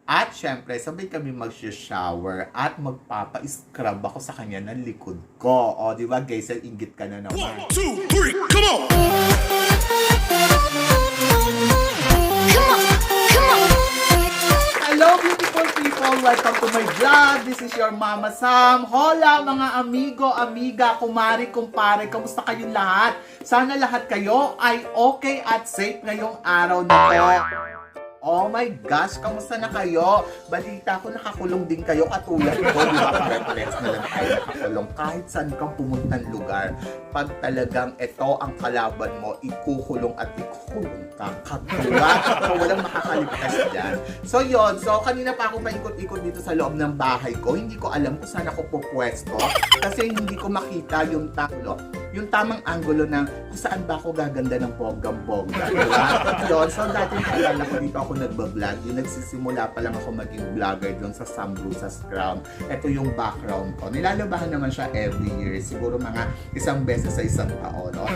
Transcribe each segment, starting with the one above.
At syempre, sabay kami mag-shower at magpapa-scrub ako sa kanya ng likod ko. O, di ba, guys, inggit ka na naman. 1, 2, 3, come on! Hello, beautiful people! Welcome to my vlog. This is your Mama Sam. Hola, mga amigo, amiga, kumari, kumpare. Kamusta kayong lahat? Sana lahat kayo ay okay at safe ngayong araw na to. Oh my gosh, kamusta na kayo? Balita ko nakakulong din kayo katulad ko. Di ba? Pare-parehas na lang tayo nakakulong. Kahit saan kang pumuntang lugar, pag talagang ito ang kalaban mo, ikukulong at ikukulong ka. Katuwa. So, walang makakaligtas dyan. So, yon. So, kanina pa ako paikot-ikot dito sa loob ng bahay ko. Hindi ko alam kung saan ako pupwesto. Kasi hindi ko makita yung tamang angulo ng kung saan ba ako gaganda ng bonggang-bongga. Diba? Yun. So, dati naalala ko dito ako nagbablog. Yung nagsisimula pa lang ako maging vlogger doon sa Sam Brusas Crown. Ito yung background ko. Nilalabahan naman siya every year. Siguro mga isang beses sa isang taon. No?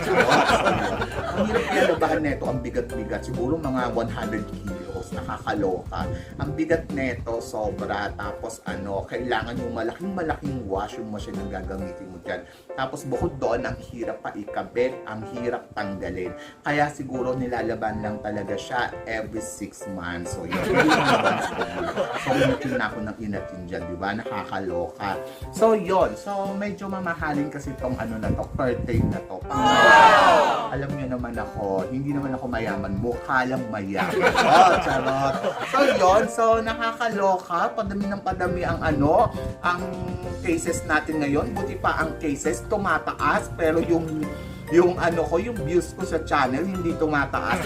Ang hirap nilalabahan nito, ang bigat-bigat. Siguro mga 100 kilos. Nakakaloka. Ang bigat nito, sobra. Tapos kailangan yung malaking washing machine ang gagamitin mo dyan. Tapos bukod doon, ang hirap pa ikabit, ang hirap tanggalin. Kaya siguro nilalaban lang talaga siya every 6 months. So yun, so inatin na ako ng inatin dyan, di ba? Nakakaloka. So yun, so medyo mamahalin kasi itong curtain na to. Alam niyo naman ako, hindi naman ako mayaman, mukha lang mayaman. Oh, charot. So yun, so nakakaloka, padami ng padami ang cases natin ngayon. Buti pa ang cases tumataas, pero yung views ko sa channel hindi tumataas.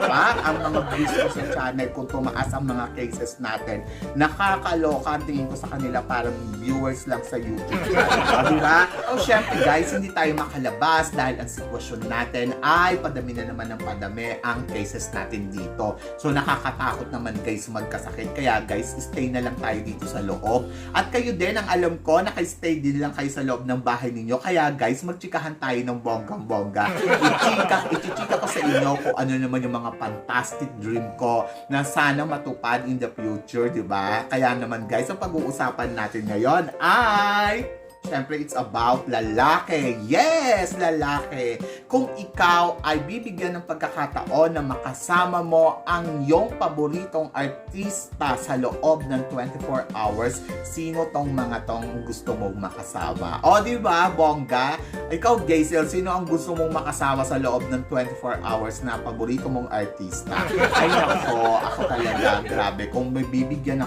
Pa ang mga views ko sa channel kung tumaas ang mga cases natin. Nakakaloka ang tingin ko sa kanila, parang viewers lang sa YouTube channel. Diba? O syempre guys, hindi tayo makalabas dahil ang sitwasyon natin ay padami na naman ng padami ang cases natin dito. So nakakatakot naman guys magkasakit. Kaya guys, stay na lang tayo dito sa loob. At kayo din, ang alam ko, naka-stay din lang kayo sa loob ng bahay ninyo. Kaya guys, magtsikahan tayo ng bongga. Ichichika ko sa inyo kung ano naman yung mga fantastic dream ko na sana matupad in the future, di ba? Kaya naman guys, ang pag-uusapan natin ngayon ay siyempre, it's about lalaki. Yes, lalaki. Kung ikaw ay bibigyan ng pagkakataon na makasama mo ang iyong paboritong artista sa loob ng 24 hours, sino tong mga tong gusto mong makasama? O, di ba, bongga? Ikaw, Gazel, sino ang gusto mong makasama sa loob ng 24 hours na paborito mong artista? Ay, nako, ako talaga, grabe. Kung mabibigyan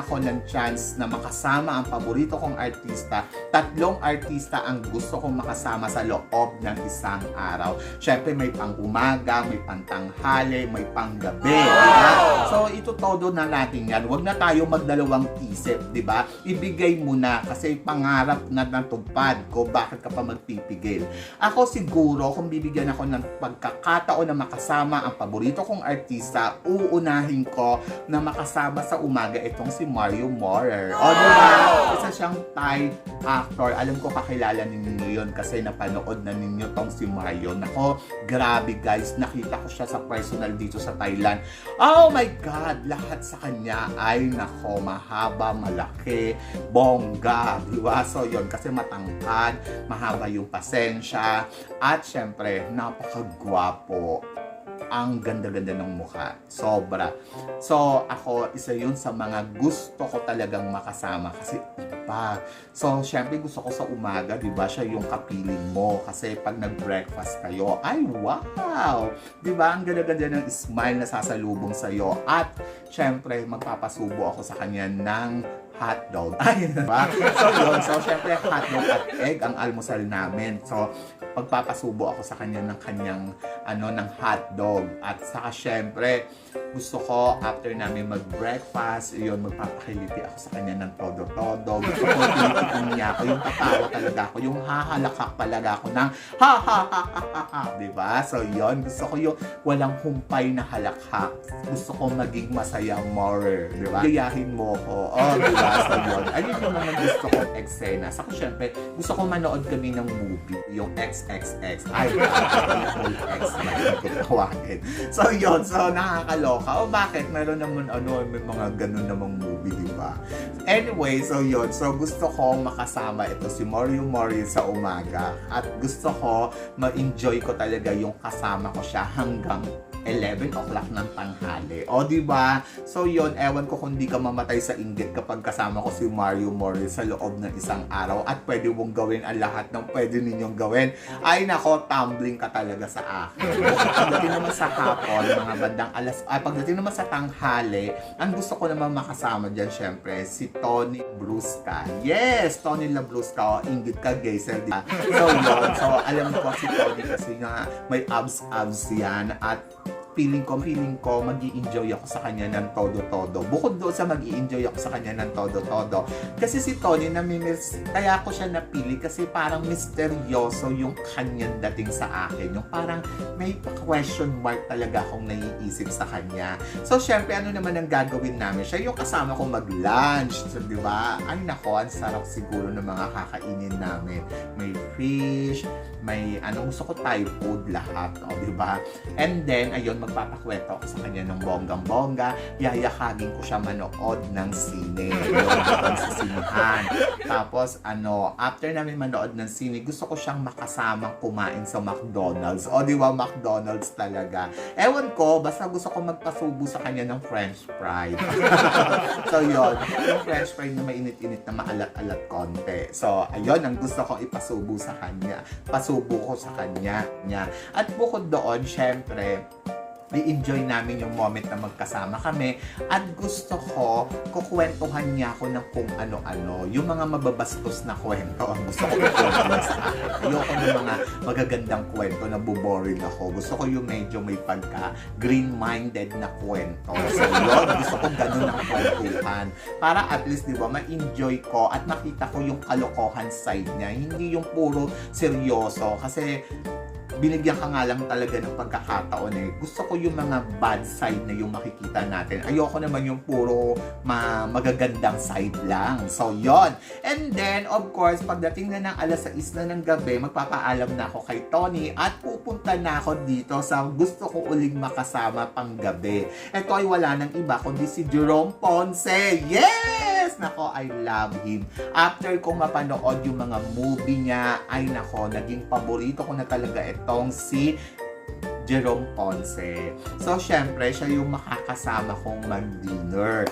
ako ng chance na makasama ang paborito kong artista, 3 artista ang gusto kong makasama sa loob ng isang araw. Syempre, may pang-umaga, may pang-tanghali, may pang-gabi. Diba? So, ito todo na natin yan. Huwag na tayo magdalawang isip, diba? Ibigay mo na kasi pangarap na natupad ko, bakit ka pa magpipigil? Ako siguro, kung bibigyan ako ng pagkakataon na makasama ang paborito kong artista, uunahin ko na makasama sa umaga itong si Mario Morer. O, diba? Isa siyang Thai actor. Alam ko kakilala ninyo yun kasi napanood na ninyo tong si Mario. Nako, grabe guys. Nakita ko siya sa personal dito sa Thailand. Oh my God! Lahat sa kanya ay nako, mahaba, malaki, bongga. Diba? So yun, kasi matangkad, mahaba yung pasensya, at syempre, napakagwapo. Ang ganda-ganda ng mukha. Sobra. So, ako, isa yun sa mga gusto ko talagang makasama kasi iba. So, syempre gusto ko sa umaga, di ba? Siya yung kapiling mo. Kasi pag nag-breakfast kayo, ay wow! Di ba? Ang ganda-ganda ng smile na sasalubong sa'yo. At, syempre, magpapasubo ako sa kanya ng hotdog. Ay, diba? So, yun. So, syempre, hotdog at egg ang almusal namin. So, pagpapasubo ako sa kanya ng kanyang ng hotdog. At saka syempre, gusto ko after namin mag-breakfast, yun, magpapakiliti ako sa kanya ng todo-todo. Gusto ko tinitignan niya ako, yung tatawa talaga ako, yung hahalakak talaga ako ng ha-ha-ha-ha-ha. Diba? So yun, gusto ko yung walang humpay na halakhak. Gusto ko maging masaya more. Diba? Gayahin mo ko. Oh, diba? So yun. Ayun yung mga gusto kong eksena. Saka syempre, gusto ko manood kami ng movie, yung XXX. Ay, whole X na yung tawagin. So yun, so nakakaloka. nakakaloka. O bakit? Meron naman may mga ganun namang movie, di ba? Anyway, so yun. So gusto ko makasama ito si Morio Morio sa umaga. At gusto ko ma-enjoy ko talaga yung kasama ko siya hanggang 11 o'clock ng tanghali. O, di ba? So, yun, ewan ko kung di ka mamatay sa inggit kapag kasama ko si Mario Morris sa loob ng isang araw at pwede mong gawin ang lahat ng pwede ninyong gawin. Ay, nako, tumbling ka talaga sa akin. Pagdating naman sa hapon, mga bandang pagdating naman sa tanghali, ang gusto ko naman makasama dyan, syempre, si Tony Brusca. Yes! Tony Labrusca, o inggit ka, Geisel, di ba? So, yun. So, alam ko si Tony kasi nga may abs yan at feeling ko mag-i-enjoy ako sa kanya ng todo-todo. Bukod doon sa mag-i-enjoy ako sa kanya ng todo-todo. Kasi si Tony, kaya ako siya napili kasi parang misteryoso yung kanyang dating sa akin. Yung parang may question mark talaga akong naiisip sa kanya. So, syempre, ano naman ang gagawin namin? Siya yung kasama ko mag-lunch. So, di ba? Ay, nako, ang sarap siguro ng mga kakainin namin. May fish, may gusto ko Thai food lahat. O, di ba? And then, ayun, magpapakwento ako sa kanya ng bonggang-bongga, yayakagin ko siya manood ng sine, doon sa sinehan. Tapos, after namin manood ng sine, gusto ko siyang makasamang kumain sa McDonald's. O, di ba, McDonald's talaga. Ewan ko, basta gusto ko magpasubo sa kanya ng French fry. So, yun, yung French fry na mainit-init na maalat-alat konti. So, ayun, ang gusto ko ipasubo sa kanya. Pasubo ko sa kanya. At bukod doon, syempre, i-enjoy namin yung moment na magkasama kami at gusto ko kukwentuhan niya ako ng kung ano-ano, yung mga mababastos na kwento ang gusto ko i-kwento sa akin. Ayoko ng mga magagandang kwento na buboring ako. Gusto ko yung medyo may pagka green-minded na kwento. So yun, gusto ko ganun ang kwentuhan para at least, di ba, ma-enjoy ko at makita ko yung kalokohan side niya, hindi yung puro seryoso kasi binigyan ka nga lang talaga ng pagkakataon Gusto ko yung mga bad side na yung makikita natin. Ayoko naman yung puro magagandang side lang. So, yon. And then, of course, pagdating na ng alas 6 na ng gabi, magpapaalam na ako kay Tony at pupunta na ako dito sa gusto ko uling makasama pang gabi. Ito ay wala nang iba kundi si Jerome Ponce. Yes! Nako, I love him. After kong mapanood yung mga movie niya, ay nako, naging paborito ko na talaga itong si Jerome Ponce. So, syempre, siya yung makakasama kong mag-dinner.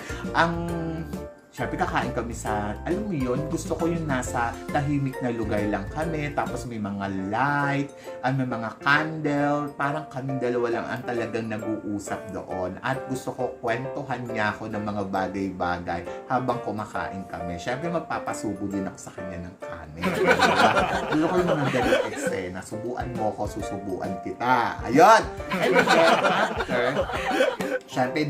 Syempre, kakain kami sa, alam mo yun, gusto ko yung nasa tahimik na lugar lang kami, tapos may mga light, may mga candle, parang kaming dalawa lang ang talagang nag-uusap doon. At gusto ko kwentuhan niya ako ng mga bagay-bagay habang kumakain kami. Syempre, magpapasubo din ako sa kanya ng kanin. Gusto ko yung mga ganang eksena. Subuan mo ko, susubuan kita. Ayun! And then, after, syempre,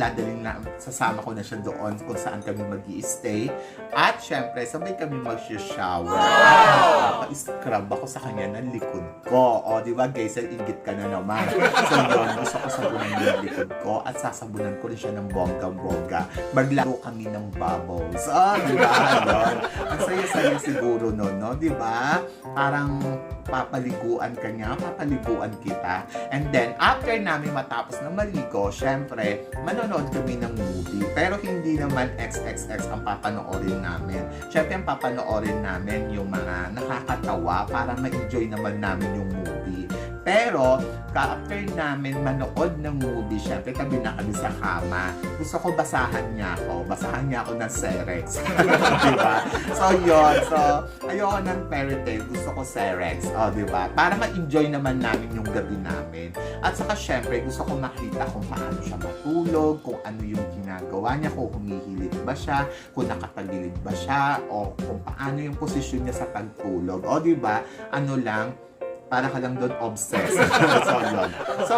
sasama ko na siya doon kung saan kami mag-i-stay. At syempre, sabay kami mag-shower. At pa-scrub ako sa kanya ng likod ko. O, di ba, guys, ingit ka na naman. So, yun, gusto ko sabunan yung likod ko at sasabunan ko rin siya ng bongga-bongga. Maglaro kami ng bubbles. Di ba? Yun. Ang saya-saya siguro nun, no? Di ba? Parang papaliguan ka niya, papaliguan kita. And then, after namin matapos na maligo, syempre, manonood kami ng movie. Pero hindi naman XXX ang papanoorin namin. Syempre, ang papanoorin namin yung mga nakakatawa para ma-enjoy naman namin yung movie. Pero, after namin manood ng movie, syempre, tabi na kami sa kama. Gusto ko basahan niya ako ng Cerex. Diba? So, yun. So, ayoko ng fairy tale. Gusto ko Cerex. O, diba? Para ma-enjoy naman namin yung gabi namin. At saka, syempre, gusto ko makita kung paano siya matulog, kung ano yung ginagawa niya, kung humihilig ba siya, kung nakatagilid ba siya, o kung paano yung posisyon niya sa pagtulog. O, diba? Ano lang, para ka lang doon obsessed. So, yun. So,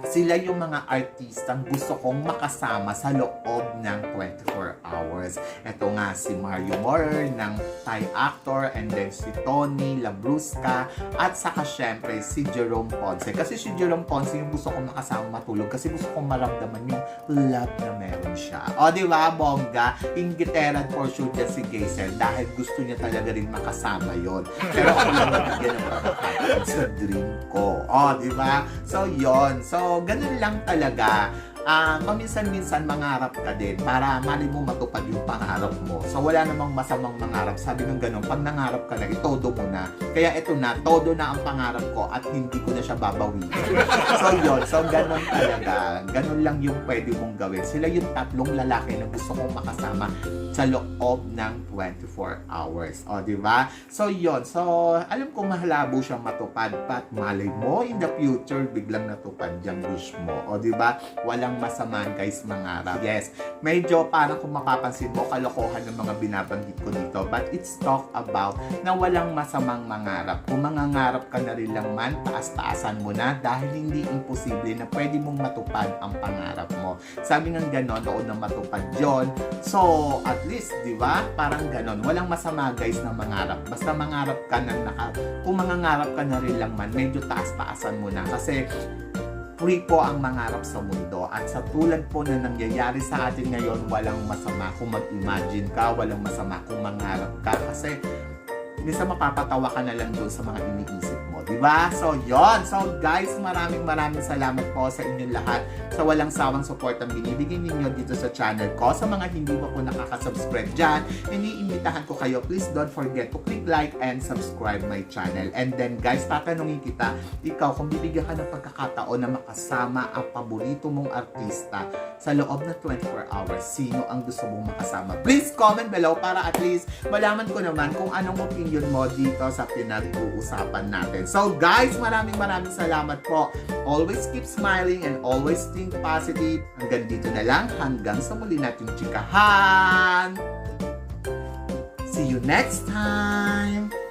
sila yung mga artistang gusto kong makasama sa loob ng 24 hours. Ito nga si Mario Morer ng Thai actor, and then si Tony Labrusca, at saka syempre si Jerome Ponce. Kasi si Jerome Ponce yung gusto kong makasama matulog kasi gusto kong maramdaman yung love na meron siya. O, di ba, bongga? Ingiteran for sure dyan si Geisel dahil gusto niya talaga rin makasama yon. Pero ako lang nabigyan ng pagkakataon sa dream ko. O, di ba? So, yon. So, ganun lang talaga. paminsan-minsan mangarap ka din para mali mo matupad yung pangarap mo. So wala namang masamang mangarap. Sabi ng ganun, pag nangarap ka na, itodo mo na. Kaya ito na, todo na ang pangarap ko at hindi ko na siya babawiin. So yun, so ganun talaga. Ganun lang yung pwede mong gawin. Sila yung tatlong lalaki na gusto kong makasama sa loob ng 24 hours. O, di ba? So yun, so alam ko mahalabo siyang matupad, but malay mo in the future biglang natupad yung wish mo. O, di ba? Walang masama guys mangarap. Yes, medyo parang kung mapapansin mo, kalokohan ng mga binabanggit ko dito, but it's talk about na walang masamang mangarap. Kung mangangarap ka na rin lang man, taas-taasan mo na dahil hindi imposible na pwede mong matupad ang pangarap mo. Sabi nga ganon, noon na matupad yon. So, at least, di ba? Parang ganon. Walang masama guys na mangarap. Basta mangarap ka na kung mangangarap ka na rin lang man, medyo taas-taasan mo na. Kasi, free po ang mangarap sa mundo. At sa tulad po na nangyayari sa atin ngayon, walang masama kung mag-imagine ka, walang masama kung mangarap ka. Kasi, minsan mapapatawa ka na lang doon sa mga iniisip mo, di ba? So, yon. So, guys, maraming salamat po sa inyong lahat sa walang sawang support ang binibigay ninyo dito sa channel ko. Sa mga hindi pa po nakaka-subscribe dyan, iniimbitahan ko kayo, please don't forget to click like and subscribe my channel. And then, guys, tatanungin kita, ikaw, kung bibigyan ka ng pagkakataon na makasama ang paborito mong artista sa loob na 24 hours, sino ang gusto mong makasama? Please comment below para at least malaman ko naman kung anong opinion mo dito sa pinag-uusapan natin. So guys, maraming salamat po. Always keep smiling and always think positive. Hanggang dito na lang. Hanggang sa muli nating chikahan. See you next time.